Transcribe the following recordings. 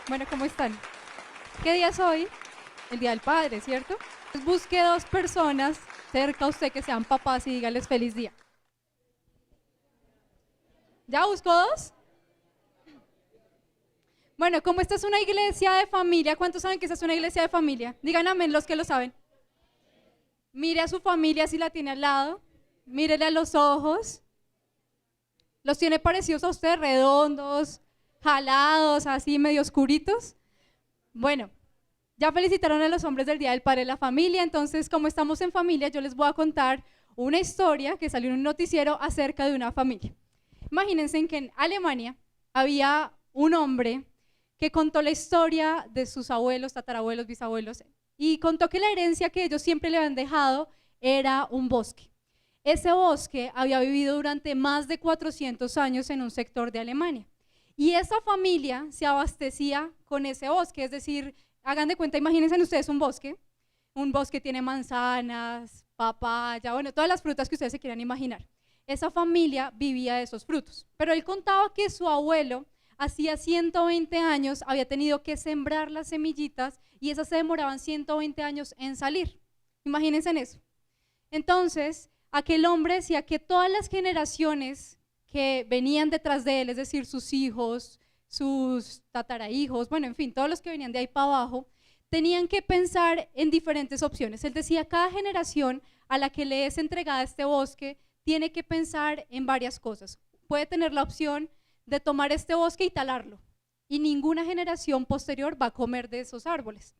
Bueno, ¿cómo están? ¿Qué día es hoy? El Día del Padre, ¿cierto? Pues busque dos personas cerca a usted que sean papás y dígales feliz día. ¿Ya buscó dos? Bueno, como esta es una iglesia de familia, ¿cuántos saben que esta es una iglesia de familia? Digan amén los que lo saben. Mire a su familia si la tiene al lado, mírele a los ojos. ¿Los tiene parecidos a usted, redondos, jalados, así medio oscuritos? Bueno, ya felicitaron a los hombres del Día del Padre de la Familia, entonces como estamos en familia, yo les voy a contar una historia que salió en un noticiero acerca de una familia. Imagínense que en Alemania había un hombre que contó la historia de sus abuelos, tatarabuelos, bisabuelos, y contó que la herencia que ellos siempre le habían dejado era un bosque. Ese bosque había vivido durante más de 400 años en un sector de Alemania. Y esa familia se abastecía con ese bosque, es decir, hagan de cuenta, imagínense ustedes un bosque tiene manzanas, papaya, bueno, todas las frutas que ustedes se quieran imaginar. Esa familia vivía de esos frutos, pero él contaba que su abuelo hacía 120 años había tenido que sembrar las semillitas y esas se demoraban 120 años en salir. Imagínense en eso. Entonces, aquel hombre decía que todas las generaciones que venían detrás de él, es decir, sus hijos, sus tatarahijos, bueno, en fin, todos los que venían de ahí para abajo, tenían que pensar en diferentes opciones. Él decía, cada generación a la que le es entregada este bosque tiene que pensar en varias cosas. Puede tener la opción de tomar este bosque y talarlo, y ninguna generación posterior va a comer de esos árboles.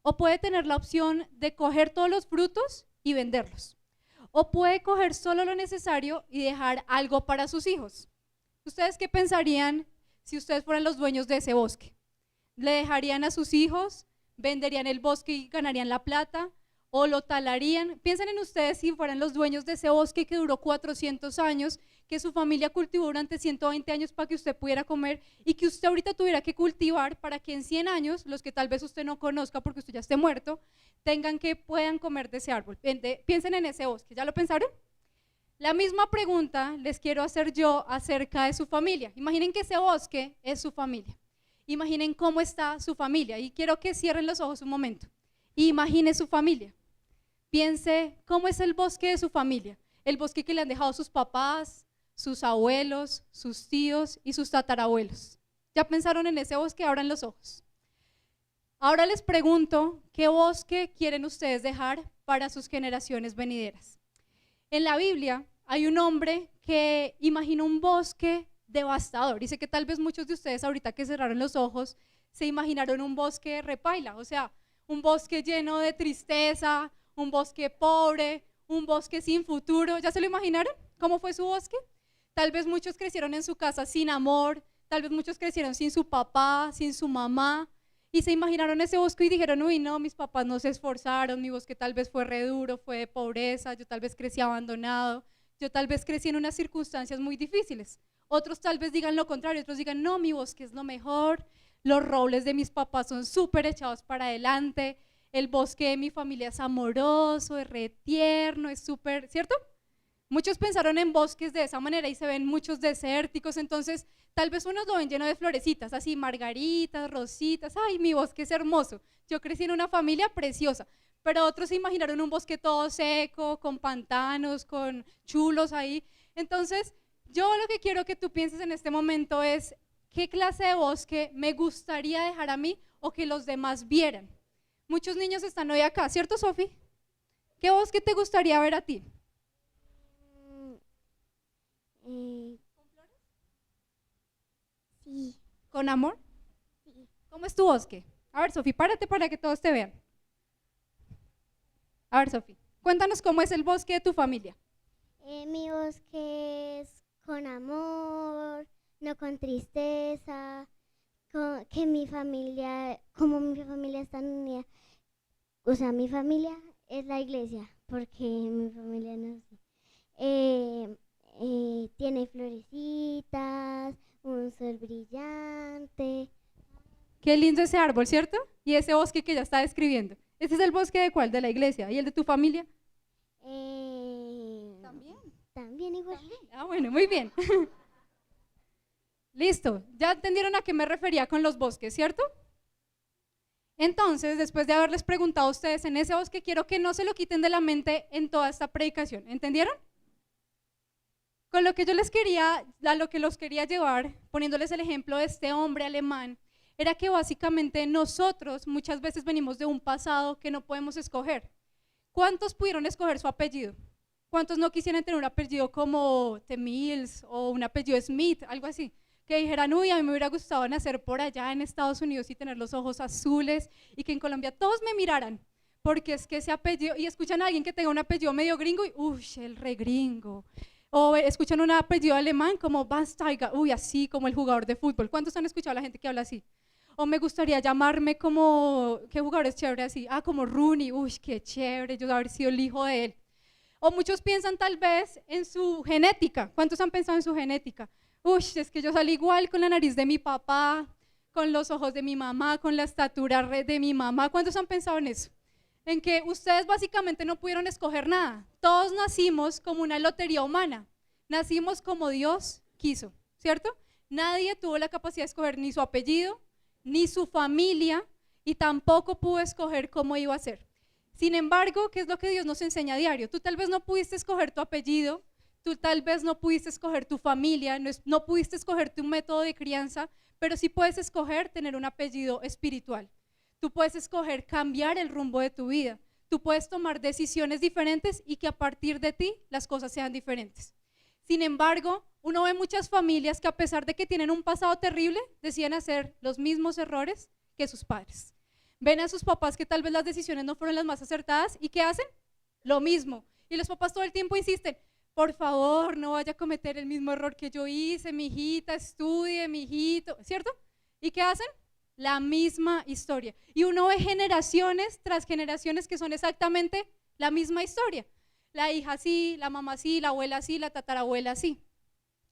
O puede tener la opción de coger todos los frutos y venderlos. O puede coger solo lo necesario y dejar algo para sus hijos. ¿Ustedes qué pensarían si ustedes fueran los dueños de ese bosque? ¿Le dejarían a sus hijos? ¿Venderían el bosque y ganarían la plata? ¿O lo talarían? Piensen en ustedes si fueran los dueños de ese bosque que duró 400 años, que su familia cultivó durante 120 años para que usted pudiera comer y que usted ahorita tuviera que cultivar para que en 100 años, los que tal vez usted no conozca porque usted ya esté muerto, puedan comer de ese árbol. Piensen en ese bosque, ¿ya lo pensaron? La misma pregunta les quiero hacer yo acerca de su familia. Imaginen que ese bosque es su familia. Imaginen cómo está su familia y quiero que cierren los ojos un momento. Imagine su familia. Piense cómo es el bosque de su familia, el bosque que le han dejado sus papás, sus abuelos, sus tíos y sus tatarabuelos. ¿Ya pensaron en ese bosque? Abran los ojos. Ahora les pregunto, ¿qué bosque quieren ustedes dejar para sus generaciones venideras? En la Biblia hay un hombre que imaginó un bosque devastador. Dice que tal vez muchos de ustedes ahorita que cerraron los ojos se imaginaron un bosque repaila, o sea, un bosque lleno de tristeza, un bosque pobre, un bosque sin futuro. ¿Ya se lo imaginaron? ¿Cómo fue su bosque? Tal vez muchos crecieron en su casa sin amor, tal vez muchos crecieron sin su papá, sin su mamá, y se imaginaron ese bosque y dijeron, uy, no, mis papás no se esforzaron, mi bosque tal vez fue re duro, fue de pobreza, yo tal vez crecí abandonado, yo tal vez crecí en unas circunstancias muy difíciles. Otros tal vez digan lo contrario, otros digan, no, mi bosque es lo mejor, los robles de mis papás son súper echados para adelante, el bosque de mi familia es amoroso, es re tierno, es súper, ¿cierto? Muchos pensaron en bosques de esa manera y se ven muchos desérticos, entonces tal vez unos lo ven lleno de florecitas, así margaritas, rositas, ay, mi bosque es hermoso, yo crecí en una familia preciosa, pero otros se imaginaron un bosque todo seco, con pantanos, con chulos ahí. Entonces, yo lo que quiero que tú pienses en este momento es, ¿qué clase de bosque me gustaría dejar a mí o que los demás vieran? Muchos niños están hoy acá, ¿cierto, Sofi? ¿Qué bosque te gustaría ver a ti? Mm, eh, sí, ¿Con amor? sí. ¿Cómo es tu bosque? A ver, Sofi, párate para que todos te vean. A ver, Sofi, cuéntanos cómo es el bosque de tu familia. Mi bosque es con amor, no con tristeza, que mi familia, como mi familia está unida, o sea, mi familia es la iglesia, porque mi familia no sé. Eh, Tiene florecitas, un sol brillante. Qué lindo ese árbol, ¿cierto? Y ese bosque que ya está describiendo. ¿Este es el bosque de cuál? ¿De la iglesia? ¿Y el de tu familia? Eh, También. También igual. Ah, bueno, muy bien. Listo, ya entendieron a qué me refería con los bosques, ¿cierto? Entonces, después de haberles preguntado a ustedes en ese bosque, quiero que no se lo quiten de la mente en toda esta predicación, ¿entendieron? Con lo que yo les quería, a lo que los quería llevar, poniéndoles el ejemplo de este hombre alemán, era que básicamente nosotros muchas veces venimos de un pasado que no podemos escoger. ¿Cuántos pudieron escoger su apellido? ¿Cuántos no quisieran tener un apellido como The Mills o un apellido Smith, algo así? Que dijeran, uy, a mí me hubiera gustado nacer por allá en Estados Unidos y tener los ojos azules y que en Colombia todos me miraran, porque es que ese apellido, y escuchan a alguien que tenga un apellido medio gringo y, uy, el re gringo. O escuchan un apellido alemán como Van Steiger, uy, así como el jugador de fútbol. ¿Cuántos han escuchado a la gente que habla así? O me gustaría llamarme como, ¿qué jugador es chévere así? Ah, como Rooney, uy, qué chévere, yo haber sido el hijo de él. O muchos piensan tal vez en su genética. ¿Cuántos han pensado en su genética? Uy, es que yo salí igual con la nariz de mi papá, con los ojos de mi mamá, con la estatura de mi mamá. ¿Cuántos han pensado en eso? En que ustedes básicamente no pudieron escoger nada. Todos nacimos como una lotería humana. Nacimos como Dios quiso, ¿cierto? Nadie tuvo la capacidad de escoger ni su apellido, ni su familia, y tampoco pudo escoger cómo iba a ser. Sin embargo, ¿qué es lo que Dios nos enseña a diario? Tú tal vez no pudiste escoger tu apellido, tú tal vez no pudiste escoger tu familia, no pudiste escoger tu método de crianza, pero sí puedes escoger tener un apellido espiritual. Tú puedes escoger cambiar el rumbo de tu vida. Tú puedes tomar decisiones diferentes y que a partir de ti las cosas sean diferentes. Sin embargo, uno ve muchas familias que a pesar de que tienen un pasado terrible, deciden hacer los mismos errores que sus padres. Ven a sus papás que tal vez las decisiones no fueron las más acertadas y ¿qué hacen? Lo mismo. Y los papás todo el tiempo insisten, por favor, no vaya a cometer el mismo error que yo hice, mi hijita, estudie, mi hijito, ¿cierto? ¿Y qué hacen? La misma historia. Y uno ve generaciones tras generaciones que son exactamente la misma historia. La hija sí, la mamá sí, la abuela sí, la tatarabuela sí.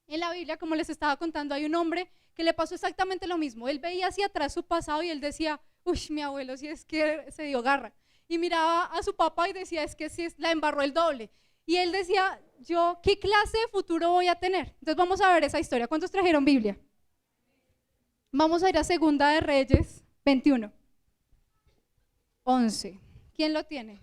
En la Biblia, como les estaba contando, hay un hombre que le pasó exactamente lo mismo. Él veía hacia atrás su pasado y él decía, uy, mi abuelo sí es que se dio garra. Y miraba a su papá y decía, es que sí la embarró el doble. Y él decía, yo, ¿qué clase de futuro voy a tener? Entonces vamos a ver esa historia. ¿Cuántos trajeron Biblia? Vamos a ir a Segunda de Reyes 21, 11. ¿Quién lo tiene?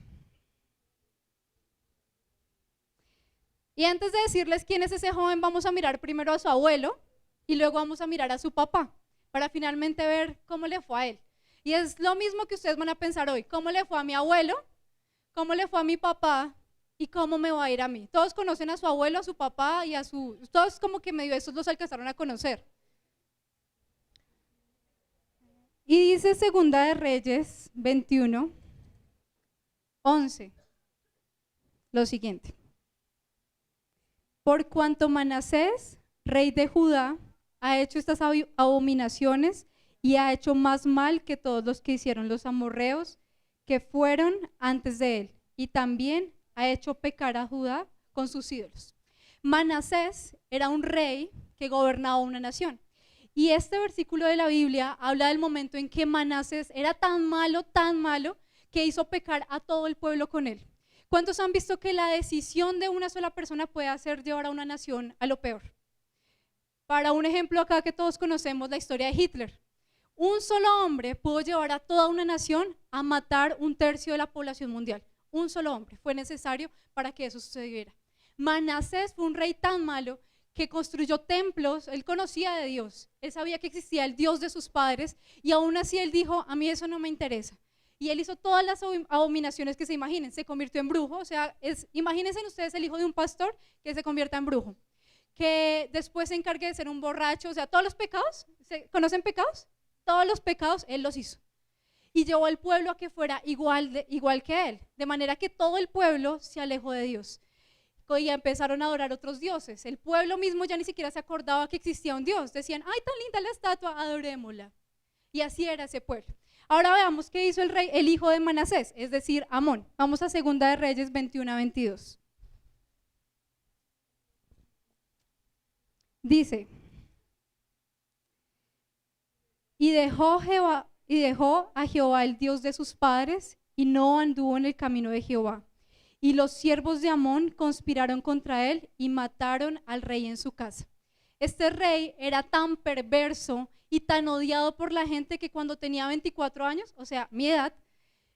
Y antes de decirles quién es ese joven, vamos a mirar primero a su abuelo y luego vamos a mirar a su papá para finalmente ver cómo le fue a él. Y es lo mismo que ustedes van a pensar hoy, cómo le fue a mi abuelo, cómo le fue a mi papá y cómo me va a ir a mí. Todos conocen a su abuelo, a su papá y todos como que medio esos los alcanzaron a conocer. Y dice Segunda de Reyes 21, 11, lo siguiente. Por cuanto Manasés, rey de Judá, ha hecho estas abominaciones y ha hecho más mal que todos los que hicieron los amorreos que fueron antes de él, y también ha hecho pecar a Judá con sus ídolos. Manasés era un rey que gobernaba una nación. Y este versículo de la Biblia habla del momento en que Manasés era tan malo, que hizo pecar a todo el pueblo con él. ¿Cuántos han visto que la decisión de una sola persona puede hacer llevar a una nación a lo peor? Para un ejemplo acá que todos conocemos, la historia de Hitler. Un solo hombre pudo llevar a toda una nación a matar 1/3 de la población mundial. Un solo hombre fue necesario para que eso sucediera. Manasés fue un rey tan malo que construyó templos, él conocía de Dios, él sabía que existía el Dios de sus padres y aún así él dijo, a mí eso no me interesa. Y él hizo todas las abominaciones que se imaginen, se convirtió en brujo, o sea, imagínense ustedes el hijo de un pastor que se convierta en brujo, que después se encargue de ser un borracho, o sea, todos los pecados, ¿conocen pecados? Todos los pecados él los hizo. Y llevó al pueblo a que fuera igual que él, de manera que todo el pueblo se alejó de Dios. Y empezaron a adorar otros dioses. El pueblo mismo ya ni siquiera se acordaba que existía un Dios. Decían, ay, tan linda la estatua, adorémosla. Y así era ese pueblo. Ahora veamos qué hizo el hijo de Manasés, es decir, Amón. Vamos a Segunda de Reyes 21 a 22. Dice, y dejó a Jehová el Dios de sus padres y no anduvo en el camino de Jehová. Y los siervos de Amón conspiraron contra él y mataron al rey en su casa. Este rey era tan perverso y tan odiado por la gente que cuando tenía 24 años, o sea, mi edad,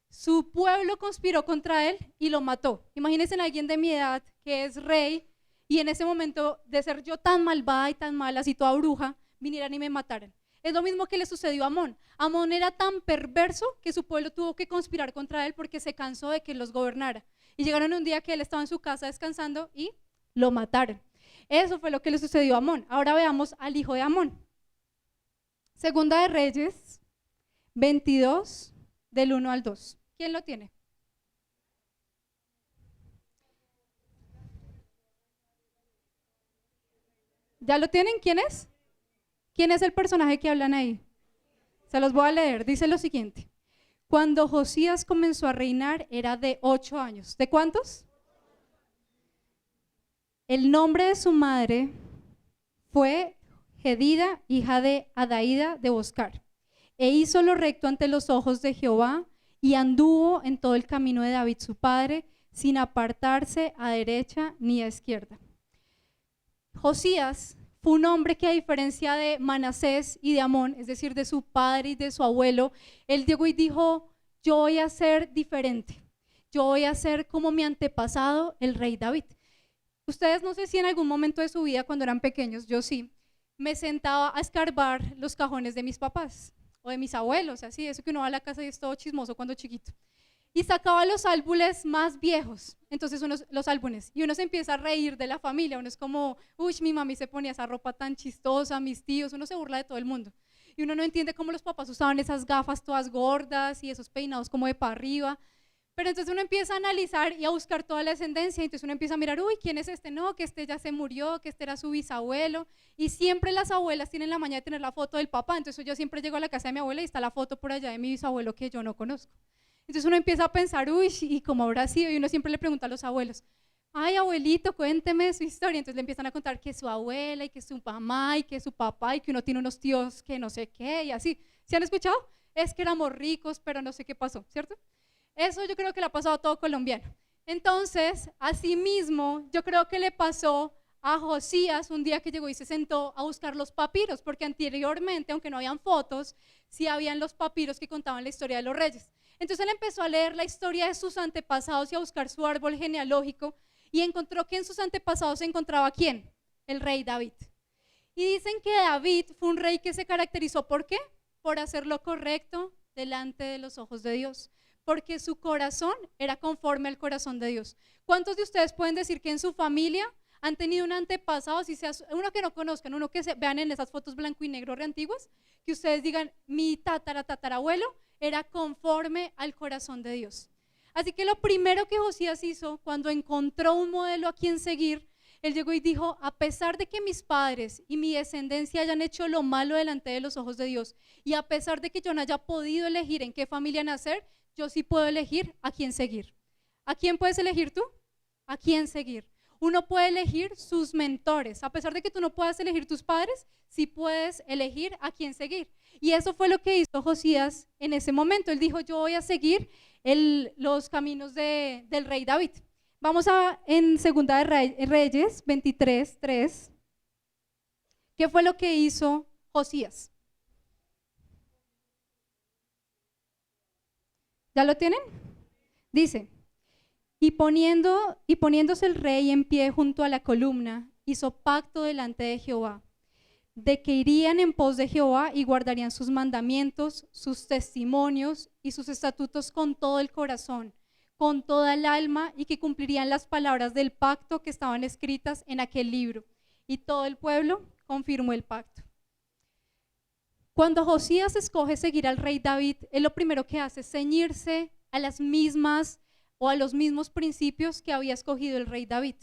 su pueblo conspiró contra él y lo mató. Imagínense a alguien de mi edad que es rey y en ese momento de ser yo tan malvada y tan mala, así toda bruja, vinieran y me mataran. Es lo mismo que le sucedió a Amón. Amón era tan perverso que su pueblo tuvo que conspirar contra él porque se cansó de que los gobernara. Y llegaron un día que él estaba en su casa descansando y lo mataron. Eso fue lo que le sucedió a Amón. Ahora veamos al hijo de Amón. Segunda de Reyes 22, del 1 al 2. ¿Quién lo tiene? ¿Ya lo tienen? ¿Quién es? ¿Quién es el personaje que hablan ahí? Se los voy a leer. Dice lo siguiente. Cuando Josías comenzó a reinar era de 8 años. ¿De cuántos? El nombre de su madre fue Jedida, hija de Adaída de Boscar. E hizo lo recto ante los ojos de Jehová y anduvo en todo el camino de David su padre, sin apartarse a derecha ni a izquierda. Josías fue un hombre que, a diferencia de Manasés y de Amón, es decir, de su padre y de su abuelo, él llegó y dijo: yo voy a ser diferente, yo voy a ser como mi antepasado, el rey David. Ustedes, no sé si en algún momento de su vida cuando eran pequeños, yo sí, me sentaba a escarbar los cajones de mis papás o de mis abuelos, así, eso que uno va a la casa y es todo chismoso cuando chiquito. Y sacaba los álbumes más viejos, entonces los álbumes, y uno se empieza a reír de la familia, uno es como, uy, mi mami se ponía esa ropa tan chistosa, mis tíos, uno se burla de todo el mundo. Y uno no entiende cómo los papás usaban esas gafas todas gordas y esos peinados como de para arriba. Pero entonces uno empieza a analizar y a buscar toda la ascendencia, entonces uno empieza a mirar, uy, ¿quién es este? No, que este ya se murió, que este era su bisabuelo, y siempre las abuelas tienen la maña de tener la foto del papá, entonces yo siempre llego a la casa de mi abuela y está la foto por allá de mi bisabuelo que yo no conozco. Entonces uno empieza a pensar, uy, ¿y cómo habrá sido? Y uno siempre le pregunta a los abuelos, ay, abuelito, cuénteme su historia. Entonces le empiezan a contar que su abuela y que su mamá y que su papá y que uno tiene unos tíos que no sé qué y así. ¿Se han escuchado? Es que éramos ricos, pero no sé qué pasó, ¿cierto? Eso yo creo que le ha pasado a todo colombiano. Entonces, asimismo, yo creo que le pasó a Josías un día que llegó y se sentó a buscar los papiros, porque anteriormente, aunque no habían fotos, sí habían los papiros que contaban la historia de los reyes. Entonces él empezó a leer la historia de sus antepasados y a buscar su árbol genealógico y encontró que en sus antepasados se encontraba ¿quién? El rey David. Y dicen que David fue un rey que se caracterizó ¿por qué? Por hacer lo correcto delante de los ojos de Dios, porque su corazón era conforme al corazón de Dios. ¿Cuántos de ustedes pueden decir que en su familia han tenido un antepasado, si sea uno que no conozcan, uno que vean en esas fotos blanco y negro re antiguas, que ustedes digan, mi tatarabuelo era conforme al corazón de Dios? Así que lo primero que Josías hizo cuando encontró un modelo a quien seguir, él llegó y dijo, a pesar de que mis padres y mi descendencia hayan hecho lo malo delante de los ojos de Dios, y a pesar de que yo no haya podido elegir en qué familia nacer, yo sí puedo elegir a quién seguir. ¿A quién puedes elegir tú? ¿A quién seguir? Uno puede elegir sus mentores. A pesar de que tú no puedas elegir tus padres, sí puedes elegir a quién seguir. Y eso fue lo que hizo Josías en ese momento. Él dijo, yo voy a seguir los caminos del rey David. Vamos en Segunda de Reyes 23, 3. ¿Qué fue lo que hizo Josías? ¿Ya lo tienen? Dice, y poniéndose el rey en pie junto a la columna, hizo pacto delante de Jehová, de que irían en pos de Jehová y guardarían sus mandamientos, sus testimonios y sus estatutos con todo el corazón, con toda el alma, y que cumplirían las palabras del pacto que estaban escritas en aquel libro. Y todo el pueblo confirmó el pacto. Cuando Josías escoge seguir al rey David, él lo primero que hace es ceñirse a las mismas o a los mismos principios que había escogido el rey David.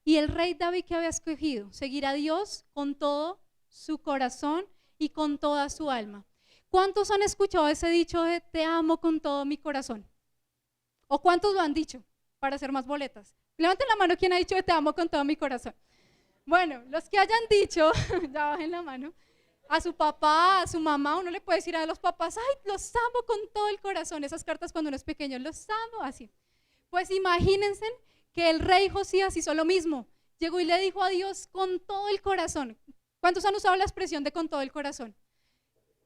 Y el rey David, que había escogido, seguir a Dios con todo su corazón y con toda su alma. ¿Cuántos han escuchado ese dicho de te amo con todo mi corazón? ¿O cuántos lo han dicho para hacer más boletas? Levanten la mano quien ha dicho te amo con todo mi corazón. Bueno, los que hayan dicho, ya bajen la mano, a su papá, a su mamá, uno le puede decir a los papás, ay, los amo con todo el corazón. Esas cartas cuando uno es pequeño, los amo, así. Pues imagínense que el rey Josías hizo lo mismo. Llegó y le dijo a Dios con todo el corazón. ¿Cuántos han usado la expresión de con todo el corazón?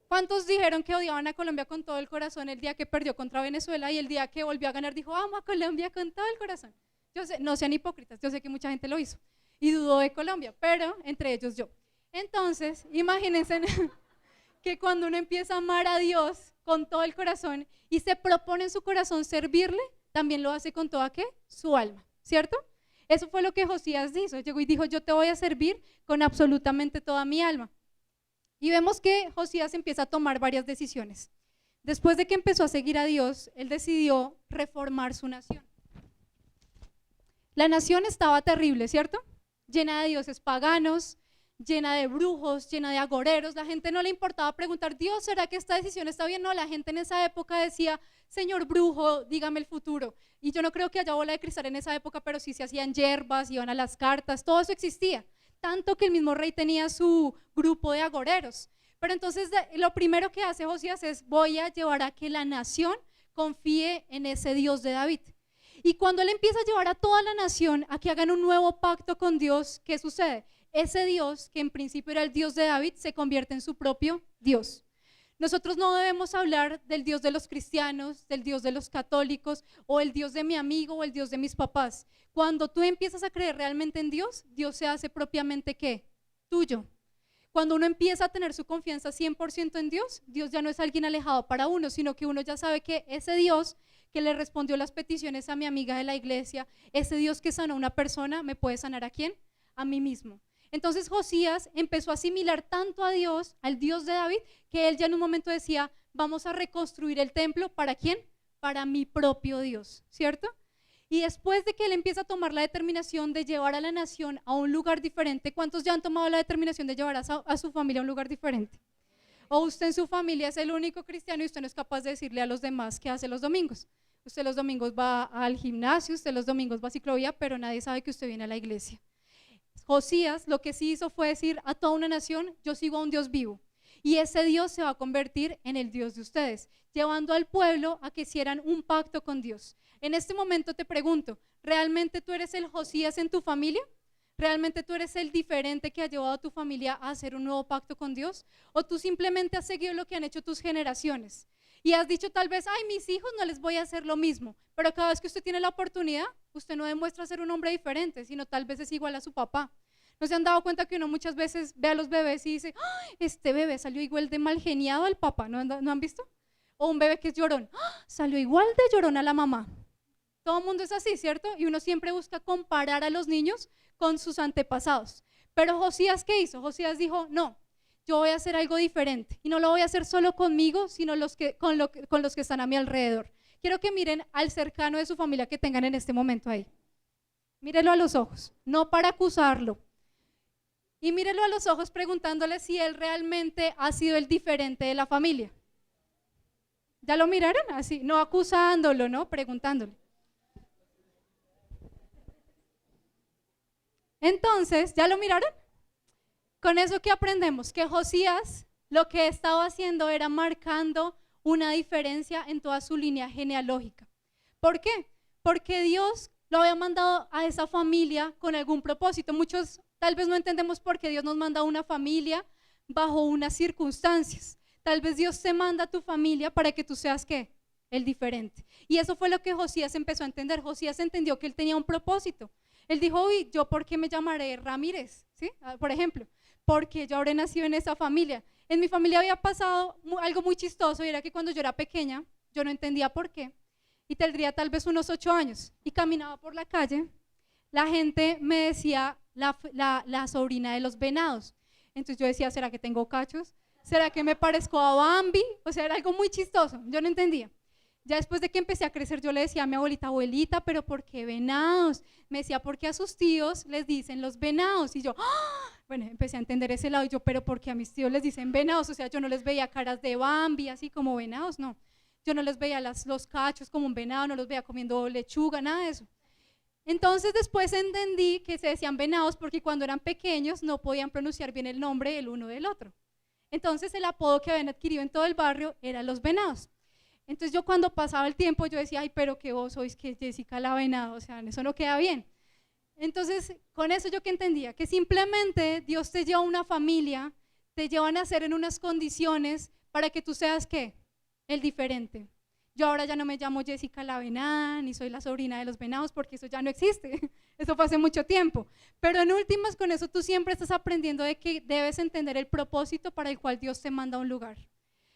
¿Cuántos dijeron que odiaban a Colombia con todo el corazón el día que perdió contra Venezuela y el día que volvió a ganar dijo, amo a Colombia con todo el corazón? Yo sé, no sean hipócritas, yo sé que mucha gente lo hizo y dudó de Colombia, pero entre ellos yo. Entonces, imagínense que cuando uno empieza a amar a Dios con todo el corazón y se propone en su corazón servirle, también lo hace con toda ¿qué? Su alma, ¿cierto? Eso fue lo que Josías hizo, llegó y dijo, yo te voy a servir con absolutamente toda mi alma. Y vemos que Josías empieza a tomar varias decisiones. Después de que empezó a seguir a Dios, él decidió reformar su nación. La nación estaba terrible, ¿cierto? Llena de dioses paganos, llena de brujos, llena de agoreros. La gente no le importaba preguntar, Dios, ¿será que esta decisión está bien? No, la gente en esa época decía, señor brujo, dígame el futuro. Y yo no creo que haya bola de cristal en esa época, pero sí se hacían hierbas, iban a las cartas, todo eso existía. Tanto que el mismo rey tenía su grupo de agoreros. Pero entonces lo primero que hace Josías es, voy a llevar a que la nación confíe en ese Dios de David. Y cuando él empieza a llevar a toda la nación a que hagan un nuevo pacto con Dios, ¿qué sucede? Ese Dios, que en principio era el Dios de David, se convierte en su propio Dios. Nosotros no debemos hablar del Dios de los cristianos, del Dios de los católicos, o el Dios de mi amigo, o el Dios de mis papás. Cuando tú empiezas a creer realmente en Dios, Dios se hace propiamente ¿qué? Tuyo. Cuando uno empieza a tener su confianza 100% en Dios, Dios ya no es alguien alejado para uno, sino que uno ya sabe que ese Dios que le respondió las peticiones a mi amiga de la iglesia, ese Dios que sanó a una persona, ¿me puede sanar a quién? A mí mismo. Entonces Josías empezó a asimilar tanto a Dios, al Dios de David, que él ya en un momento decía, vamos a reconstruir el templo, ¿para quién? Para mi propio Dios, ¿cierto? Y después de que él empieza a tomar la determinación de llevar a la nación a un lugar diferente, ¿cuántos ya han tomado la determinación de llevar a su familia a un lugar diferente? O usted en su familia es el único cristiano y usted no es capaz de decirle a los demás qué hace los domingos. Usted los domingos va al gimnasio, usted los domingos va a ciclovía, pero nadie sabe que usted viene a la iglesia. Josías lo que sí hizo fue decir a toda una nación, yo sigo a un Dios vivo y ese Dios se va a convertir en el Dios de ustedes, llevando al pueblo a que hicieran un pacto con Dios. En este momento te pregunto, ¿realmente tú eres el Josías en tu familia? ¿Realmente tú eres el diferente que ha llevado a tu familia a hacer un nuevo pacto con Dios? ¿O tú simplemente has seguido lo que han hecho tus generaciones? Y has dicho tal vez, ay, mis hijos no les voy a hacer lo mismo, pero cada vez que usted tiene la oportunidad, usted no demuestra ser un hombre diferente, sino tal vez es igual a su papá. ¿No se han dado cuenta que uno muchas veces ve a los bebés y dice, ¡ay, este bebé salió igual de mal geniado al papá! ¿No han visto? O un bebé que es llorón, ¡ah, salió igual de llorón a la mamá! Todo el mundo es así, ¿cierto? Y uno siempre busca comparar a los niños con sus antepasados. Pero Josías, ¿qué hizo? Josías dijo, no, yo voy a hacer algo diferente y no lo voy a hacer solo conmigo, sino con los que están a mi alrededor. Quiero que miren al cercano de su familia que tengan en este momento ahí. Mírenlo a los ojos, no para acusarlo. Y mírenlo a los ojos preguntándole si él realmente ha sido el diferente de la familia. ¿Ya lo miraron? Así, no acusándolo, ¿no? Preguntándole. Entonces, ¿ya lo miraron? Con eso, ¿qué aprendemos? Que Josías lo que estaba haciendo era marcando una diferencia en toda su línea genealógica. ¿Por qué? Porque Dios lo había mandado a esa familia con algún propósito. Muchos tal vez no entendemos por qué Dios nos manda a una familia bajo unas circunstancias. Tal vez Dios te manda a tu familia para que tú seas ¿qué? El diferente. Y eso fue lo que Josías empezó a entender. Josías entendió que él tenía un propósito. Él dijo, uy, ¿yo por qué me llamaré Ramírez? ¿Sí? Por ejemplo, porque yo habré nacido en esa familia. En mi familia había pasado algo muy chistoso y era que cuando yo era pequeña, yo no entendía por qué, y tendría tal vez unos 8 años, y caminaba por la calle, la gente me decía la sobrina de los venados. Entonces yo decía, ¿será que tengo cachos? ¿Será que me parezco a Bambi? O sea, era algo muy chistoso, yo no entendía. Ya después de que empecé a crecer, yo le decía a mi abuelita, abuelita, ¿pero por qué venados? Me decía, porque a sus tíos les dicen los venados. Y yo, ¡ah! Bueno, empecé a entender ese lado. Y yo, ¿pero por qué a mis tíos les dicen venados? O sea, yo no les veía caras de Bambi, así como venados, no. Yo no les veía los cachos como un venado, no los veía comiendo lechuga, nada de eso. Entonces después entendí que se decían venados porque cuando eran pequeños no podían pronunciar bien el nombre el uno del otro. Entonces el apodo que habían adquirido en todo el barrio era los venados. Entonces yo cuando pasaba el tiempo yo decía, ay, pero que vos sois que Jessica la venado, o sea, eso no queda bien. Entonces, con eso yo que entendía, que simplemente Dios te lleva a una familia, te lleva a nacer en unas condiciones para que tú seas, ¿qué? El diferente. Yo ahora ya no me llamo Jessica la Venada, ni soy la sobrina de los venados, porque eso ya no existe, eso fue hace mucho tiempo. Pero en últimas, con eso tú siempre estás aprendiendo de que debes entender el propósito para el cual Dios te manda a un lugar.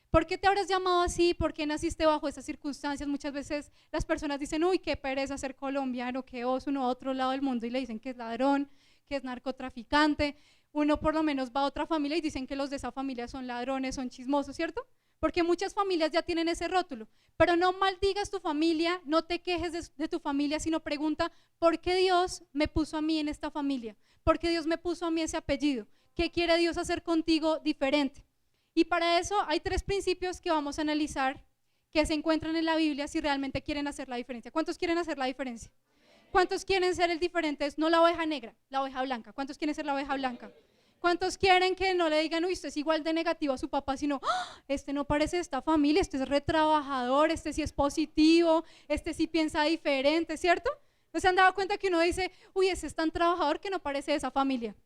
¿Por qué te habrás llamado así? ¿Por qué naciste bajo esas circunstancias? Muchas veces las personas dicen, uy, qué pereza ser colombiano, qué oso, uno a otro lado del mundo y le dicen que es ladrón, que es narcotraficante. Uno por lo menos va a otra familia y dicen que los de esa familia son ladrones, son chismosos, ¿cierto? Porque muchas familias ya tienen ese rótulo. Pero no maldigas tu familia, no te quejes de tu familia, sino pregunta, ¿por qué Dios me puso a mí en esta familia? ¿Por qué Dios me puso a mí ese apellido? ¿Qué quiere Dios hacer contigo diferente? Y para eso hay 3 principios que vamos a analizar que se encuentran en la Biblia si realmente quieren hacer la diferencia. ¿Cuántos quieren hacer la diferencia? ¿Cuántos quieren ser el diferente? No la oveja negra, la oveja blanca. ¿Cuántos quieren ser la oveja blanca? ¿Cuántos quieren que no le digan, uy, usted es igual de negativo a su papá, sino, ¡ah! Este no parece de esta familia, este es retrabajador, este sí es positivo, este sí piensa diferente, ¿cierto? ¿No se han dado cuenta que uno dice, uy, ese es tan trabajador que no parece de esa familia?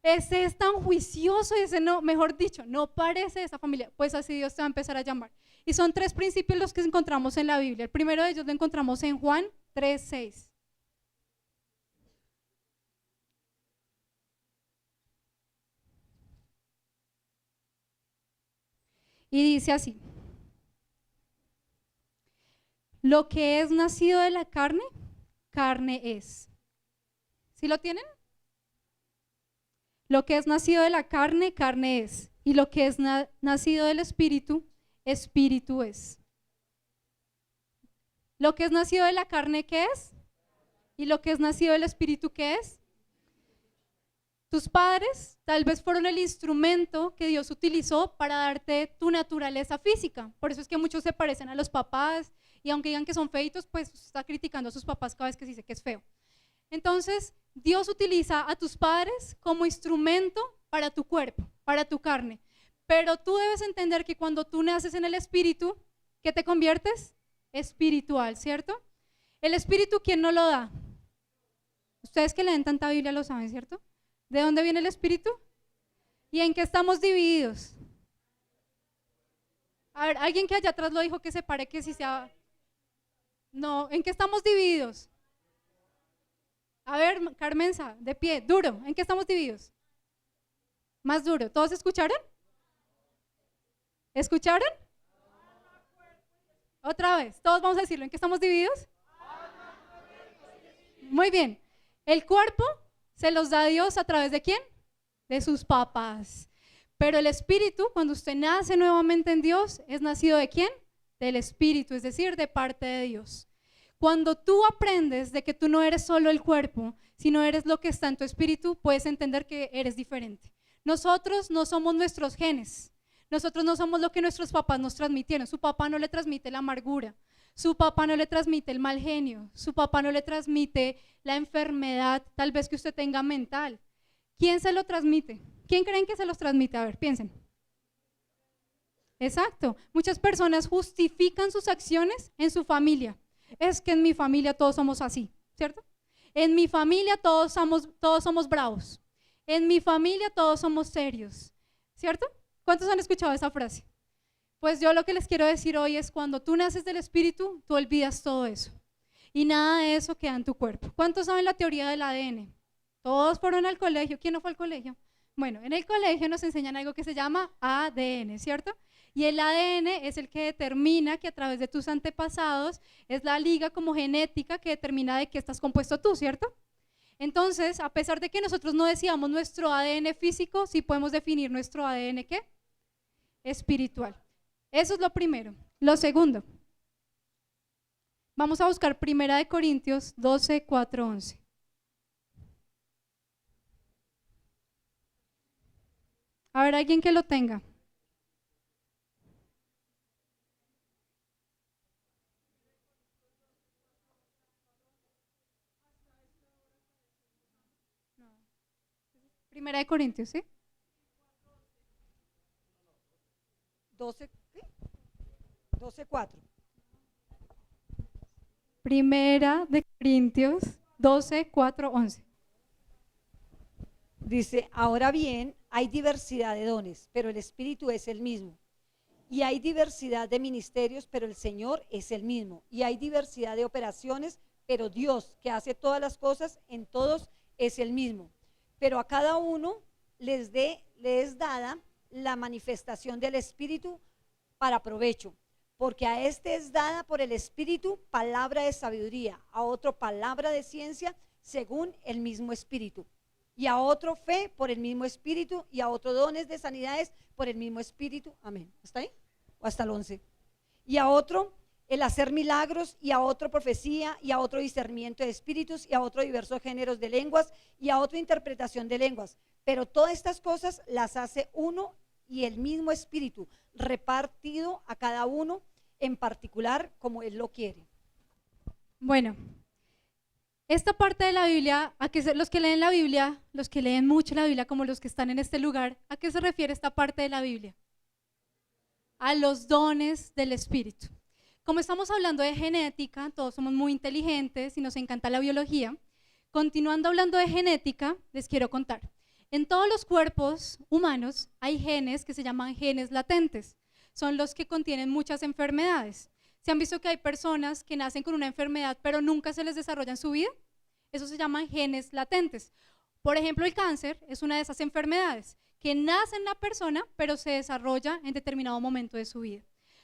Ese es tan juicioso, ese no, mejor dicho, no parece de esa familia. Pues así Dios te va a empezar a llamar. Y son 3 principios los que encontramos en la Biblia. El primero de ellos lo encontramos en Juan 3:6. Y dice así: lo que es nacido de la carne, carne es. ¿Sí lo tienen? Lo que es nacido de la carne, carne es. Y lo que es nacido del espíritu, espíritu es. Lo que es nacido de la carne, ¿qué es? Y lo que es nacido del espíritu, ¿qué es? Tus padres tal vez fueron el instrumento que Dios utilizó para darte tu naturaleza física. Por eso es que muchos se parecen a los papás y aunque digan que son feitos, pues está criticando a sus papás cada vez que dice que es feo. Entonces, Dios utiliza a tus padres como instrumento para tu cuerpo, para tu carne. Pero tú debes entender que cuando tú naces en el espíritu, ¿qué te conviertes? Espiritual, ¿cierto? El espíritu, ¿quién no lo da? Ustedes que leen tanta Biblia lo saben, ¿cierto? ¿De dónde viene el espíritu? ¿Y en qué estamos divididos? A ver, alguien que allá atrás lo dijo que se pare, que si sea... No, ¿en qué estamos divididos? A ver, Carmenza, de pie, duro, ¿en qué estamos divididos? Más duro, ¿todos escucharon? ¿Escucharon? Otra vez, todos vamos a decirlo, ¿en qué estamos divididos? Muy bien, el cuerpo se los da Dios a través de ¿quién? De sus papás. Pero el espíritu, cuando usted nace nuevamente en Dios, ¿es nacido de quién? Del espíritu, es decir, de parte de Dios. Cuando tú aprendes de que tú no eres solo el cuerpo, sino eres lo que está en tu espíritu, puedes entender que eres diferente. Nosotros no somos nuestros genes, nosotros no somos lo que nuestros papás nos transmitieron. Su papá no le transmite la amargura, su papá no le transmite el mal genio, su papá no le transmite la enfermedad tal vez que usted tenga mental. ¿Quién se lo transmite? ¿Quién creen que se los transmite? A ver, piensen. Exacto, muchas personas justifican sus acciones en su familia. Es que en mi familia todos somos así, ¿cierto? En mi familia todos somos bravos. En mi familia todos somos serios, ¿cierto? ¿Cuántos han escuchado esa frase? Pues yo lo que les quiero decir hoy es cuando tú naces del espíritu, tú olvidas todo eso. Y nada de eso queda en tu cuerpo. ¿Cuántos saben la teoría del ADN? Todos fueron al colegio. ¿Quién no fue al colegio? Bueno, en el colegio nos enseñan algo que se llama ADN, ¿cierto? Y el ADN es el que determina que a través de tus antepasados es la liga como genética que determina de qué estás compuesto tú, ¿cierto? Entonces, a pesar de que nosotros no decíamos nuestro ADN físico, sí podemos definir nuestro ADN, ¿qué? Espiritual. Eso es lo primero. Lo segundo, vamos a buscar 1 Corintios 12, 4, 11. A ver, alguien que lo tenga. Primera de Corintios, ¿sí? 12, ¿qué? 12:4. Primera de Corintios 12, 4, 11. Dice, ahora bien, hay diversidad de dones, pero el Espíritu es el mismo. Y hay diversidad de ministerios, pero el Señor es el mismo. Y hay diversidad de operaciones, pero Dios, que hace todas las cosas en todos, es el mismo. Pero a cada uno les es dada la manifestación del Espíritu para provecho. Porque a este es dada por el Espíritu palabra de sabiduría, a otro palabra de ciencia según el mismo Espíritu, y a otro fe por el mismo Espíritu, y a otro dones de sanidades por el mismo Espíritu. Amén. ¿Está ahí? ¿O hasta el 11? Y a otro el hacer milagros, y a otro profecía, y a otro discernimiento de espíritus, y a otro diversos géneros de lenguas, y a otro interpretación de lenguas. Pero todas estas cosas las hace uno y el mismo Espíritu, repartido a cada uno en particular como Él lo quiere. Bueno, esta parte de la Biblia, los que leen la Biblia, los que leen mucho la Biblia, como los que están en este lugar, ¿a qué se refiere esta parte de la Biblia? A los dones del Espíritu. Como estamos hablando de genética, todos somos muy inteligentes y nos encanta la biología. Continuando hablando de genética, les quiero contar. En todos los cuerpos humanos hay genes que se llaman genes latentes. Son los que contienen muchas enfermedades. ¿Se han visto que hay personas que nacen con una enfermedad pero nunca se les desarrolla en su vida? Eso se llaman genes latentes. Por ejemplo, el cáncer es una de esas enfermedades que nace en la persona pero se desarrolla en determinado momento de su vida.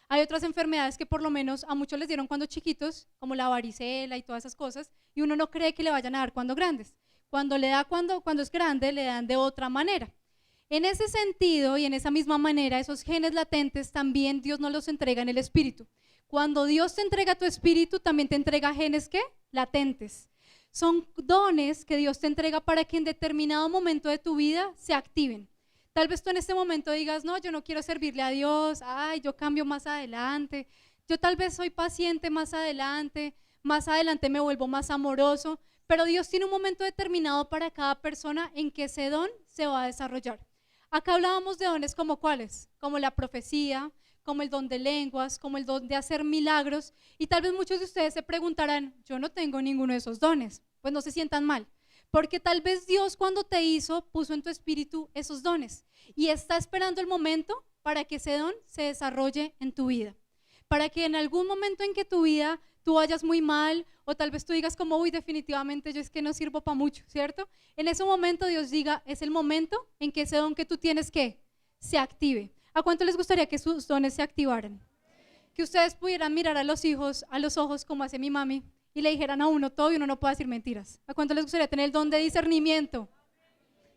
Hay otras enfermedades que por lo menos a muchos les dieron cuando chiquitos, como la varicela y todas esas cosas, y uno no cree que le vayan a dar cuando grandes. Cuando le da cuando es grande, le dan de otra manera. En ese sentido y en esa misma manera, esos genes latentes también Dios nos los entrega en el Espíritu. Cuando Dios te entrega tu Espíritu, también te entrega genes, ¿qué? Latentes. Son dones que Dios te entrega para que en determinado momento de tu vida se activen. Tal vez tú en este momento digas, no, yo no quiero servirle a Dios, ay, yo cambio más adelante, yo tal vez soy paciente más adelante me vuelvo más amoroso, pero Dios tiene un momento determinado para cada persona en que ese don se va a desarrollar. Acá hablábamos de dones como cuáles, como la profecía, como el don de lenguas, como el don de hacer milagros, y tal vez muchos de ustedes se preguntarán, yo no tengo ninguno de esos dones. Pues no se sientan mal, porque tal vez Dios cuando te hizo puso en tu espíritu esos dones y está esperando el momento para que ese don se desarrolle en tu vida, para que en algún momento en que tu vida tú vayas muy mal o tal vez tú digas como, uy, definitivamente yo es que no sirvo para mucho, ¿cierto? En ese momento Dios diga, es el momento en que ese don que tú tienes que se active. ¿A cuánto les gustaría que sus dones se activaran? Que ustedes pudieran mirar a los hijos, a los ojos como hace mi mami y le dijeran a uno todo y uno no puede decir mentiras. ¿A cuánto les gustaría tener el don de discernimiento?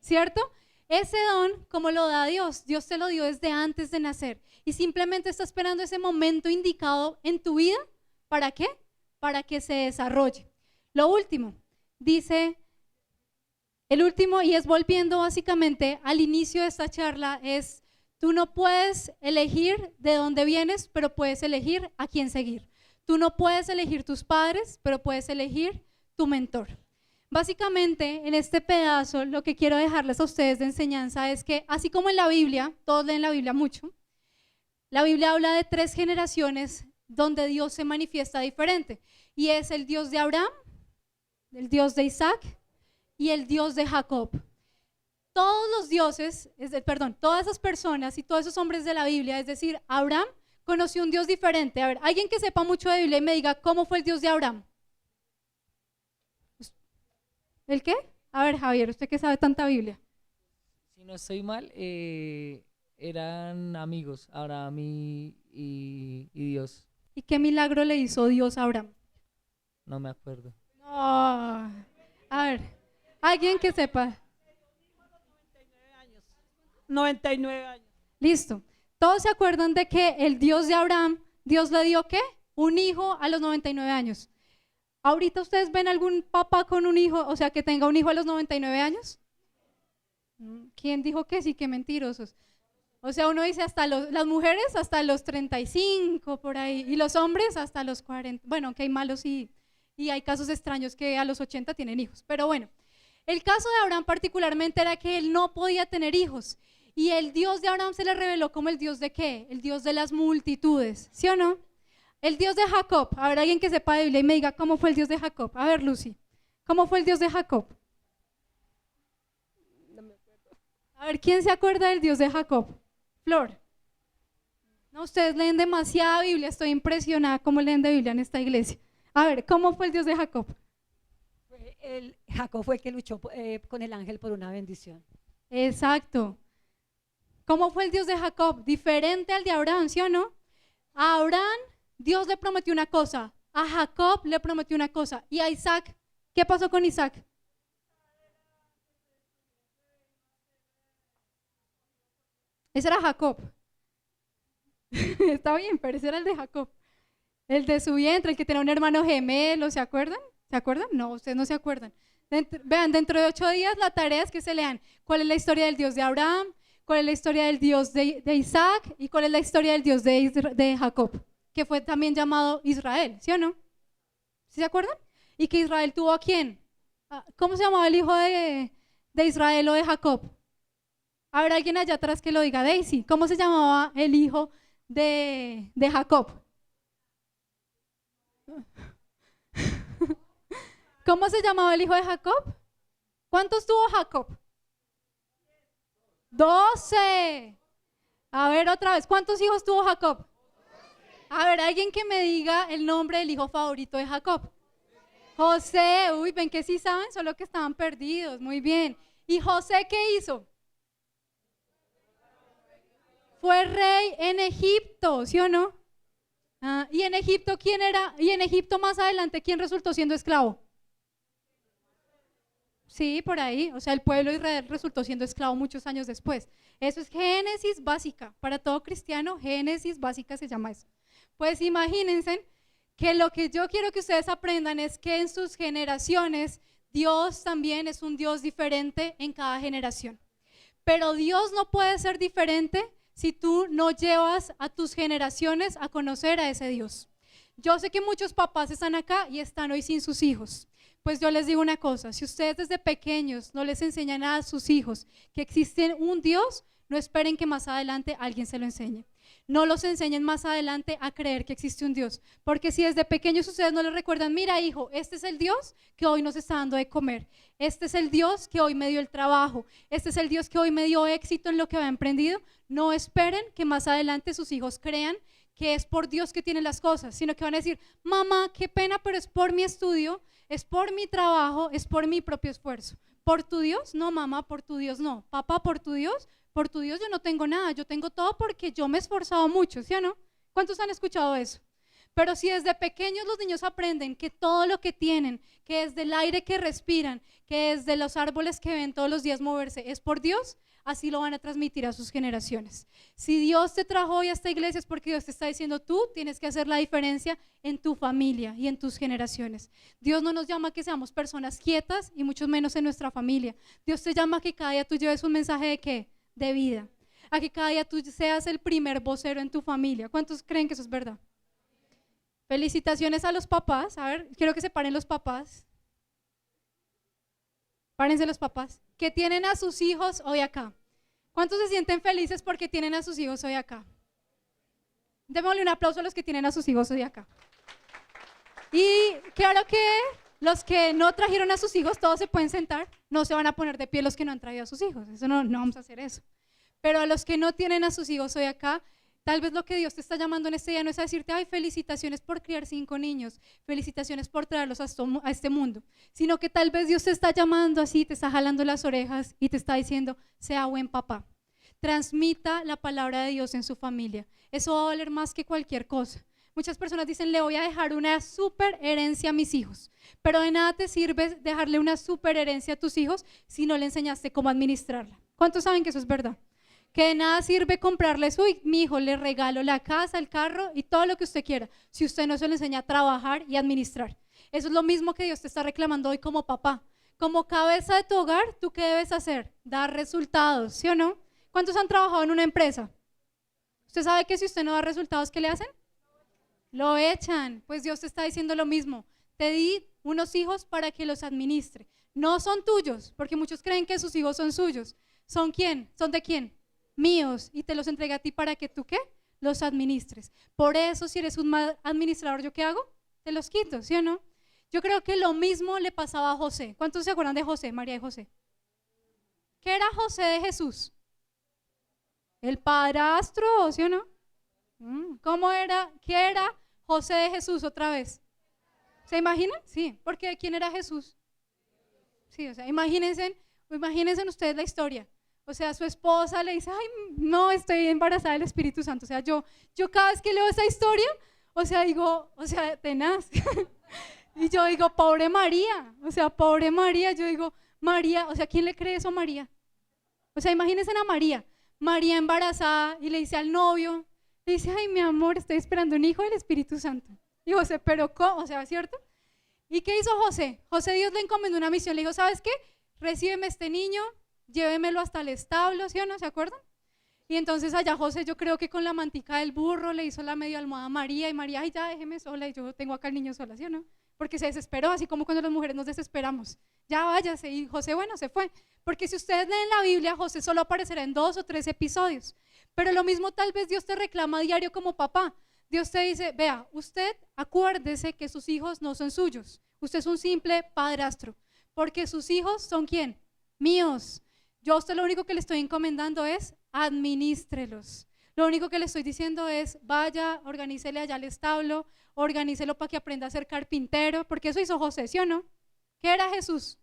¿Cierto? Ese don, ¿cómo lo da Dios? Dios te lo dio desde antes de nacer y simplemente está esperando ese momento indicado en tu vida. ¿Para qué? Para que se desarrolle. Lo último, dice, el último, y es volviendo básicamente al inicio de esta charla, es, tú no puedes elegir de dónde vienes, pero puedes elegir a quién seguir. Tú no puedes elegir tus padres, pero puedes elegir tu mentor. Básicamente, en este pedazo, lo que quiero dejarles a ustedes de enseñanza es que, así como en la Biblia, todos leen la Biblia mucho, la Biblia habla de 3 generaciones donde Dios se manifiesta diferente. Y es el Dios de Abraham, el Dios de Isaac y el Dios de Jacob. Todos los dioses, todas esas personas y todos esos hombres de la Biblia, es decir, Abraham conoció un Dios diferente. A ver, alguien que sepa mucho de Biblia y me diga cómo fue el Dios de Abraham. ¿El qué? A ver, Javier, usted que sabe tanta Biblia. Si no estoy mal, eran amigos, Abraham y Dios. ¿Y qué milagro le hizo Dios a Abraham? No me acuerdo. No. A ver, alguien que sepa. 99 años. Listo. ¿Todos se acuerdan de que el Dios de Abraham, Dios le dio qué? Un hijo a los 99 años. ¿Ahorita ustedes ven algún papá con un hijo, o sea, que tenga un hijo a los 99 años? ¿Quién dijo que sí? Qué mentirosos. O sea, uno dice hasta las mujeres hasta los 35 por ahí y los hombres hasta los 40. Bueno, aunque hay malos y hay casos extraños que a los 80 tienen hijos. Pero bueno, el caso de Abraham particularmente era que él no podía tener hijos y el Dios de Abraham se le reveló como el Dios de ¿qué? El Dios de las multitudes, ¿sí o no? El Dios de Jacob. A ver, alguien que sepa de Biblia y me diga cómo fue el Dios de Jacob. A ver, Lucy, ¿cómo fue el Dios de Jacob? A ver, ¿quién se acuerda del Dios de Jacob? Flor. No, ustedes leen demasiada Biblia, estoy impresionada cómo leen de Biblia en esta iglesia. A ver, ¿cómo fue el Dios de Jacob? Jacob fue el que luchó con el ángel por una bendición. Exacto. ¿Cómo fue el Dios de Jacob? Diferente al de Abraham, ¿sí o no? A Abraham Dios le prometió una cosa, a Jacob le prometió una cosa, y a Isaac, ¿qué pasó con Isaac? Ese era Jacob. Está bien, pero ese era el de Jacob. El de su vientre, el que tenía un hermano gemelo, ¿se acuerdan? ¿Se acuerdan? No, ustedes no se acuerdan. Vean, dentro de 8 días la tarea es que se lean cuál es la historia del Dios de Abraham, cuál es la historia del Dios de Isaac y cuál es la historia del Dios de Jacob, que fue también llamado Israel, ¿sí o no? ¿Sí se acuerdan? Y que Israel tuvo a quién. ¿Cómo se llamaba el hijo de Israel o de Jacob? Habrá alguien allá atrás que lo diga. Daisy, ¿cómo se llamaba el hijo de Jacob? ¿Cómo se llamaba el hijo de Jacob? ¿Cuántos tuvo Jacob? 12. A ver otra vez, ¿cuántos hijos tuvo Jacob? A ver, alguien que me diga el nombre del hijo favorito de Jacob. José. Uy, ven que sí saben, solo que estaban perdidos. Muy bien. ¿Y José qué hizo? Fue rey en Egipto, ¿sí o no? ¿Y en Egipto quién era? Y en Egipto más adelante, ¿quién resultó siendo esclavo? Sí, por ahí, o sea, el pueblo de Israel resultó siendo esclavo muchos años después. Eso es Génesis básica, para todo cristiano, Génesis básica se llama eso. Pues imagínense que lo que yo quiero que ustedes aprendan es que en sus generaciones, Dios también es un Dios diferente en cada generación. Pero Dios no puede ser diferente si tú no llevas a tus generaciones a conocer a ese Dios. Yo sé que muchos papás están acá y están hoy sin sus hijos. Pues yo les digo una cosa, si ustedes desde pequeños no les enseñan a sus hijos que existe un Dios, no esperen que más adelante alguien se lo enseñe. No los enseñen más adelante a creer que existe un Dios, porque si desde pequeños ustedes no les recuerdan, mira hijo, este es el Dios que hoy nos está dando de comer, este es el Dios que hoy me dio el trabajo, este es el Dios que hoy me dio éxito en lo que había emprendido, no esperen que más adelante sus hijos crean que es por Dios que tienen las cosas, sino que van a decir, mamá, qué pena, pero es por mi estudio, es por mi trabajo, es por mi propio esfuerzo. ¿Por tu Dios? No, mamá, por tu Dios no. Papá, ¿por tu Dios? Por tu Dios yo no tengo nada, yo tengo todo porque yo me he esforzado mucho, ¿sí o no? ¿Cuántos han escuchado eso? Pero si desde pequeños los niños aprenden que todo lo que tienen, que es del aire que respiran, que es de los árboles que ven todos los días moverse, es por Dios, así lo van a transmitir a sus generaciones. Si Dios te trajo hoy a esta iglesia es porque Dios te está diciendo, tú tienes que hacer la diferencia en tu familia y en tus generaciones. Dios no nos llama a que seamos personas quietas y mucho menos en nuestra familia. Dios te llama a que cada día tú lleves un mensaje de ¿qué? De vida. A que cada día tú seas el primer vocero en tu familia. ¿Cuántos creen que eso es verdad? Felicitaciones a los papás. A ver, quiero que se paren los papás. Párense los papás que tienen a sus hijos hoy acá. ¿Cuántos se sienten felices porque tienen a sus hijos hoy acá? Démosle un aplauso a los que tienen a sus hijos hoy acá. Y claro que los que no trajeron a sus hijos, todos se pueden sentar, no se van a poner de pie los que no han traído a sus hijos, eso no vamos a hacer eso. Pero a los que no tienen a sus hijos hoy acá, tal vez lo que Dios te está llamando en este día no es a decirte, ay, felicitaciones por criar 5 niños, felicitaciones por traerlos a este mundo, sino que tal vez Dios te está llamando así, te está jalando las orejas y te está diciendo, sea buen papá, transmita la palabra de Dios en su familia, eso va a valer más que cualquier cosa. Muchas personas dicen, le voy a dejar una super herencia a mis hijos, pero de nada te sirve dejarle una super herencia a tus hijos si no le enseñaste cómo administrarla. ¿Cuántos saben que eso es verdad? Que de nada sirve comprarles, uy, mi hijo, le regalo la casa, el carro y todo lo que usted quiera, si usted no se le enseña a trabajar y administrar. Eso es lo mismo que Dios te está reclamando hoy como papá. Como cabeza de tu hogar, ¿tú qué debes hacer? Dar resultados, ¿sí o no? ¿Cuántos han trabajado en una empresa? ¿Usted sabe que si usted no da resultados, qué le hacen? Lo echan. Pues Dios te está diciendo lo mismo. Te di unos hijos para que los administre. No son tuyos, porque muchos creen que sus hijos son suyos. ¿Son quién? ¿Son de quién? Míos, y te los entregué a ti para que tú, ¿qué? Los administres. Por eso, si eres un mal administrador, ¿yo qué hago? Te los quito, ¿sí o no? Yo creo que lo mismo le pasaba a José. ¿Cuántos se acuerdan de José, María y José? ¿Qué era José de Jesús? El padrastro, ¿sí o no? ¿Cómo era? ¿Qué era José de Jesús otra vez? ¿Se imaginan? Sí, porque ¿quién era Jesús? Sí, o sea, imagínense ustedes la historia. O sea, su esposa le dice, ay, no, estoy embarazada del Espíritu Santo. O sea, yo cada vez que leo esa historia, o sea, digo, o sea, tenaz. Y yo digo, pobre María, o sea, pobre María. Yo digo, María, o sea, ¿quién le cree eso a María? O sea, imagínense a María embarazada y le dice al novio, le dice, ay, mi amor, estoy esperando un hijo del Espíritu Santo. Y José, pero ¿cómo? O sea, ¿cierto? ¿Y qué hizo José? José, Dios le encomendó una misión, le dijo, ¿sabes qué? Recíbeme este niño, llévemelo hasta el establo, ¿sí o no? ¿Se acuerdan? Y entonces allá José, yo creo que con la mantica del burro le hizo la medio almohada a María, y María, ay, ya déjeme sola, y yo tengo acá al niño sola, ¿sí o no? Porque se desesperó, así como cuando las mujeres nos desesperamos. Ya váyase, y José, bueno, se fue. Porque si ustedes leen la Biblia, José solo aparecerá en 2 o 3 episodios. Pero lo mismo tal vez Dios te reclama a diario como papá. Dios te dice, vea, usted acuérdese que sus hijos no son suyos. Usted es un simple padrastro. Porque sus hijos son ¿quién? Míos. Yo a usted lo único que le estoy encomendando es administrelos. Lo único que le estoy diciendo es vaya, organícele allá el establo, organícelo para que aprenda a ser carpintero, porque eso hizo José, ¿sí o no? ¿Qué era Jesús?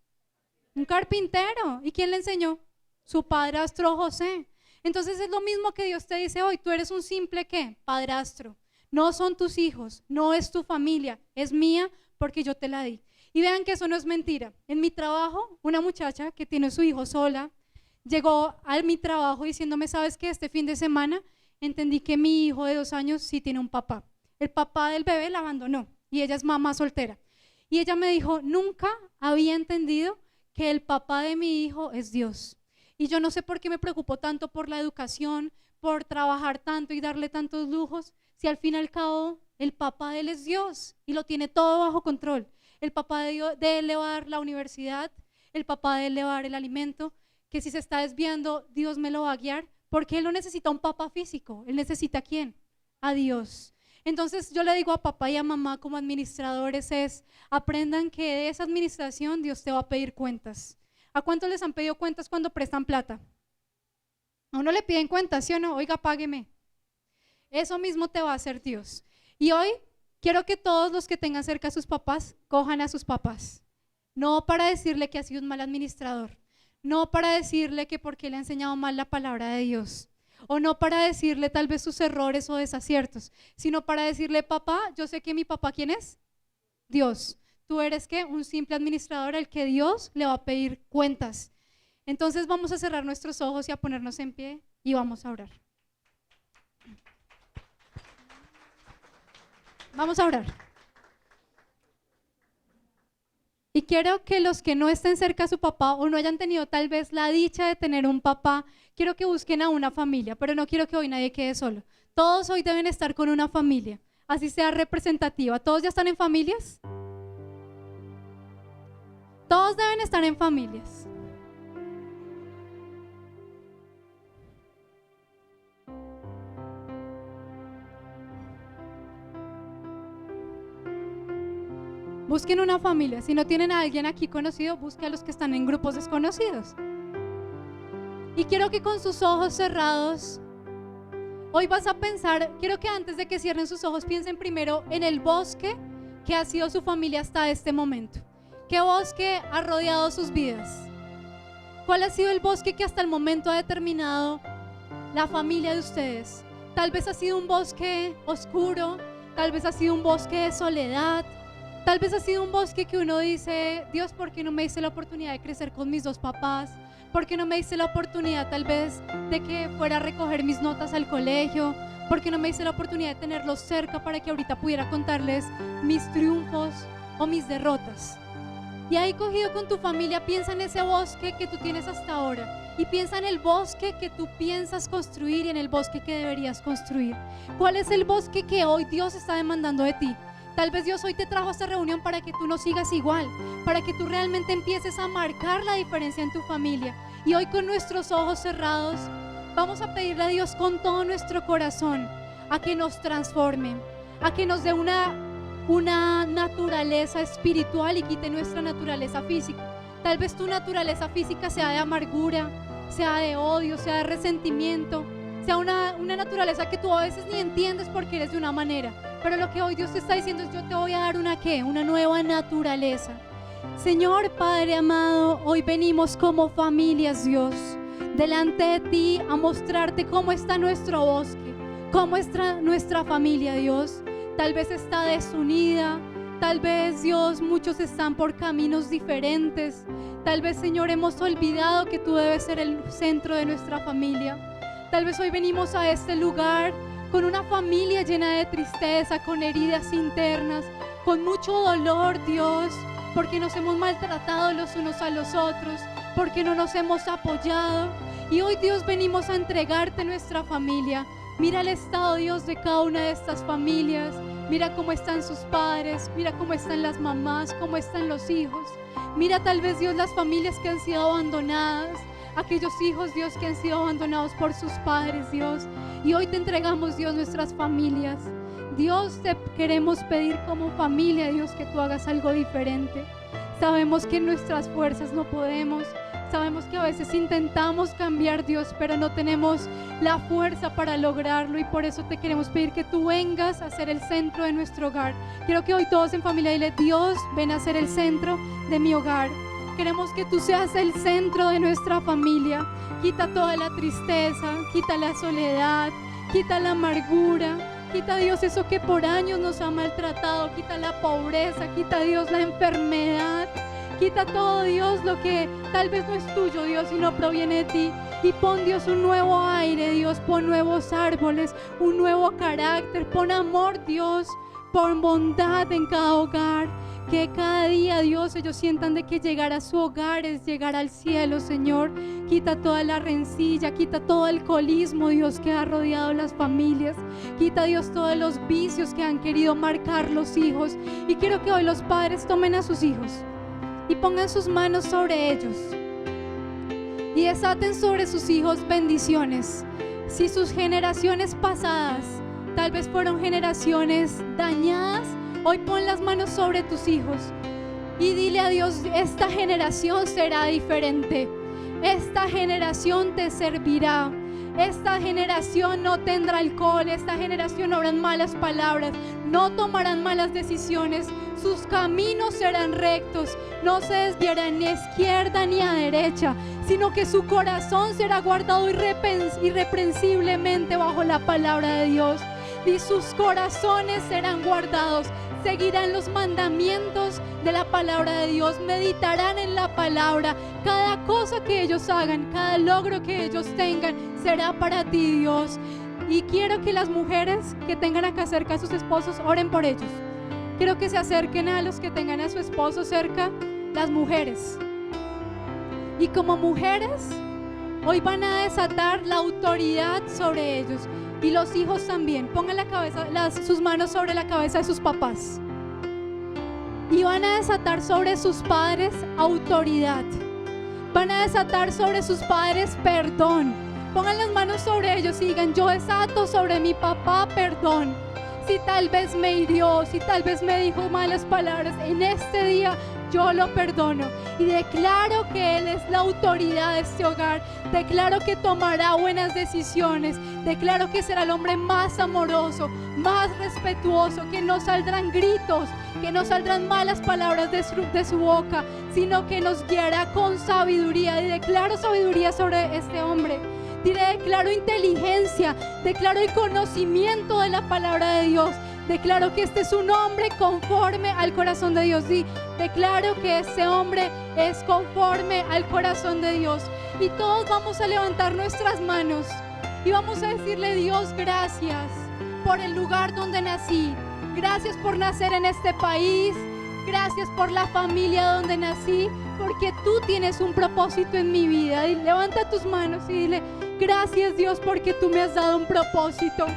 Un carpintero. ¿Y quién le enseñó? Su padrastro José. Entonces es lo mismo que Dios te dice hoy, tú eres un simple ¿qué? Padrastro. No son tus hijos, no es tu familia, es mía porque yo te la di. Y vean que eso no es mentira. En mi trabajo, una muchacha que tiene su hijo sola, llegó a mi trabajo diciéndome, ¿sabes qué? Este fin de semana entendí que mi hijo de 2 años sí tiene un papá. El papá del bebé la abandonó y ella es mamá soltera. Y ella me dijo, nunca había entendido que el papá de mi hijo es Dios. Y yo no sé por qué me preocupo tanto por la educación, por trabajar tanto y darle tantos lujos, si al fin y al cabo el papá de él es Dios y lo tiene todo bajo control. El papá de él le va a dar la universidad, el papá de él le va a dar el alimento, que si se está desviando, Dios me lo va a guiar, porque él no necesita un papá físico, él necesita ¿a quién? A Dios. Entonces yo le digo a papá y a mamá como administradores es, aprendan que de esa administración Dios te va a pedir cuentas. ¿A cuántos les han pedido cuentas cuando prestan plata? A uno le piden cuentas, ¿sí o no? Oiga, págueme. Eso mismo te va a hacer Dios. Y hoy quiero que todos los que tengan cerca a sus papás, cojan a sus papás. No para decirle que ha sido un mal administrador, no para decirle que porque le ha enseñado mal la palabra de Dios, o no para decirle tal vez sus errores o desaciertos, sino para decirle, papá, yo sé que mi papá, ¿quién es? Dios. Tú eres ¿qué? Un simple administrador al que Dios le va a pedir cuentas. Entonces vamos a cerrar nuestros ojos y a ponernos en pie y vamos a orar. Vamos a orar. Y quiero que los que no estén cerca a su papá o no hayan tenido tal vez la dicha de tener un papá, quiero que busquen a una familia, pero no quiero que hoy nadie quede solo. Todos hoy deben estar con una familia, así sea representativa. ¿Todos ya están en familias? Todos deben estar en familias. Busquen una familia. Si no tienen a alguien aquí conocido, busquen a los que están en grupos desconocidos. Y quiero que con sus ojos cerrados, hoy vas a pensar, quiero que antes de que cierren sus ojos, piensen primero en el bosque que ha sido su familia hasta este momento. ¿Qué bosque ha rodeado sus vidas? ¿Cuál ha sido el bosque que hasta el momento ha determinado la familia de ustedes? Tal vez ha sido un bosque oscuro, tal vez ha sido un bosque de soledad, tal vez ha sido un bosque que uno dice, Dios, ¿por qué no me diste la oportunidad de crecer con mis 2 papás? ¿Por qué no me diste la oportunidad tal vez de que fuera a recoger mis notas al colegio? ¿Por qué no me diste la oportunidad de tenerlos cerca para que ahorita pudiera contarles mis triunfos o mis derrotas? Y ahí cogido con tu familia, piensa en ese bosque que tú tienes hasta ahora y piensa en el bosque que tú piensas construir y en el bosque que deberías construir. ¿Cuál es el bosque que hoy Dios está demandando de ti? Tal vez Dios hoy te trajo a esta reunión para que tú no sigas igual, para que tú realmente empieces a marcar la diferencia en tu familia. Y hoy con nuestros ojos cerrados vamos a pedirle a Dios con todo nuestro corazón a que nos transforme, a que nos dé una naturaleza espiritual y quite nuestra naturaleza física. Tal vez tu naturaleza física sea de amargura, sea de odio, sea de resentimiento, sea una naturaleza que tú a veces ni entiendes porque eres de una manera. Pero lo que hoy Dios te está diciendo es: yo te voy a dar una nueva naturaleza. Señor Padre amado, hoy venimos como familias, Dios, delante de ti a mostrarte cómo está nuestro bosque, cómo está nuestra familia, Dios. Tal vez está desunida, tal vez, Dios, muchos están por caminos diferentes. Tal vez, Señor, hemos olvidado que tú debes ser el centro de nuestra familia. Tal vez hoy venimos a este lugar con una familia llena de tristeza, con heridas internas, con mucho dolor, Dios, porque nos hemos maltratado los unos a los otros, porque no nos hemos apoyado. Y hoy, Dios, venimos a entregarte nuestra familia. Mira el estado, Dios, de cada una de estas familias. Mira cómo están sus padres, mira cómo están las mamás, cómo están los hijos. Mira tal vez, Dios, las familias que han sido abandonadas, aquellos hijos, Dios, que han sido abandonados por sus padres, Dios. Y hoy te entregamos, Dios, nuestras familias. Dios, te queremos pedir como familia, Dios, que tú hagas algo diferente. Sabemos que en nuestras fuerzas no podemos. Sabemos que a veces intentamos cambiar, Dios, pero no tenemos la fuerza para lograrlo, y por eso te queremos pedir que tú vengas a ser el centro de nuestro hogar. Quiero que hoy todos en familia dile: Dios, ven a ser el centro de mi hogar. Queremos que tú seas el centro de nuestra familia. Quita toda la tristeza, quita la soledad, quita la amargura, quita, Dios, eso que por años nos ha maltratado, quita la pobreza, quita, Dios, la enfermedad. Quita todo, Dios, lo que tal vez no es tuyo, Dios, y no proviene de ti. Y pon, Dios, un nuevo aire, Dios, pon nuevos árboles, un nuevo carácter, pon amor, Dios, pon bondad en cada hogar. Que cada día, Dios, ellos sientan de que llegar a su hogar es llegar al cielo, Señor. Quita toda la rencilla, quita todo el alcoholismo, Dios, que ha rodeado las familias. Quita, Dios, todos los vicios que han querido marcar los hijos. Y quiero que hoy los padres tomen a sus hijos y pongan sus manos sobre ellos y desaten sobre sus hijos bendiciones. Si sus generaciones pasadas tal vez fueron generaciones dañadas, hoy pon las manos sobre tus hijos y dile a Dios: esta generación será diferente, esta generación te servirá, esta generación no tendrá alcohol, esta generación no habrán malas palabras, no tomarán malas decisiones, sus caminos serán rectos, no se desviarán ni a izquierda ni a derecha, sino que su corazón será guardado irreprensiblemente bajo la palabra de Dios, y sus corazones serán guardados. Seguirán los mandamientos de la palabra de Dios, meditarán en la palabra. Cada cosa que ellos hagan, cada logro que ellos tengan, será para ti, Dios. Y quiero que las mujeres que tengan acá cerca a sus esposos oren por ellos. Quiero que se acerquen a los que tengan a su esposo cerca, las mujeres. Y como mujeres, hoy van a desatar la autoridad sobre ellos. Y los hijos también. Pongan sus manos sobre la cabeza de sus papás. Y van a desatar sobre sus padres autoridad. Van a desatar sobre sus padres perdón. Pongan las manos sobre ellos y digan: yo desato sobre mi papá perdón. Si tal vez me hirió, si tal vez me dijo malas palabras, en este día yo lo perdono y declaro que Él es la autoridad de este hogar. Declaro que tomará buenas decisiones. Declaro que será el hombre más amoroso, más respetuoso, que no saldrán gritos, que no saldrán malas palabras de su boca, sino que nos guiará con sabiduría. Y declaro sabiduría sobre este hombre. Declaro inteligencia, declaro el conocimiento de la palabra de Dios. Declaro que este es un hombre conforme al corazón de Dios. Y declaro que este hombre es conforme al corazón de Dios. Y todos vamos a levantar nuestras manos y vamos a decirle: Dios, gracias por el lugar donde nací. Gracias por nacer en este país. Gracias por la familia donde nací, porque tú tienes un propósito en mi vida. Y levanta tus manos y dile: gracias, Dios, porque tú me has dado un propósito.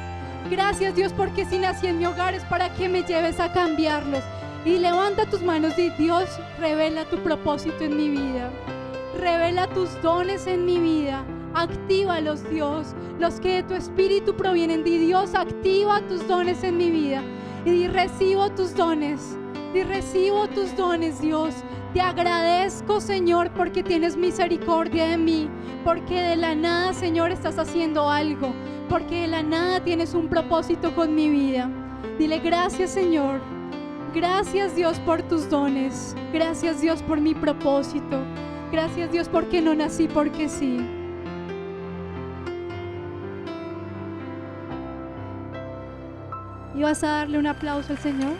Gracias, Dios, porque si nací en mi hogar es para que me lleves a cambiarlos. Y levanta tus manos y: Dios, revela tu propósito en mi vida. Revela tus dones en mi vida. Actívalos, Dios, los que de tu espíritu provienen. Di: Dios, activa tus dones en mi vida. Y di: recibo tus dones. Y recibo tus dones, Dios. Te agradezco, Señor, porque tienes misericordia de mí, porque de la nada, Señor, estás haciendo algo, porque de la nada tienes un propósito con mi vida. Dile gracias, Señor. Gracias, Dios, por tus dones. Gracias, Dios, por mi propósito. Gracias, Dios, porque no nací porque sí. ¿Y vas a darle un aplauso al Señor?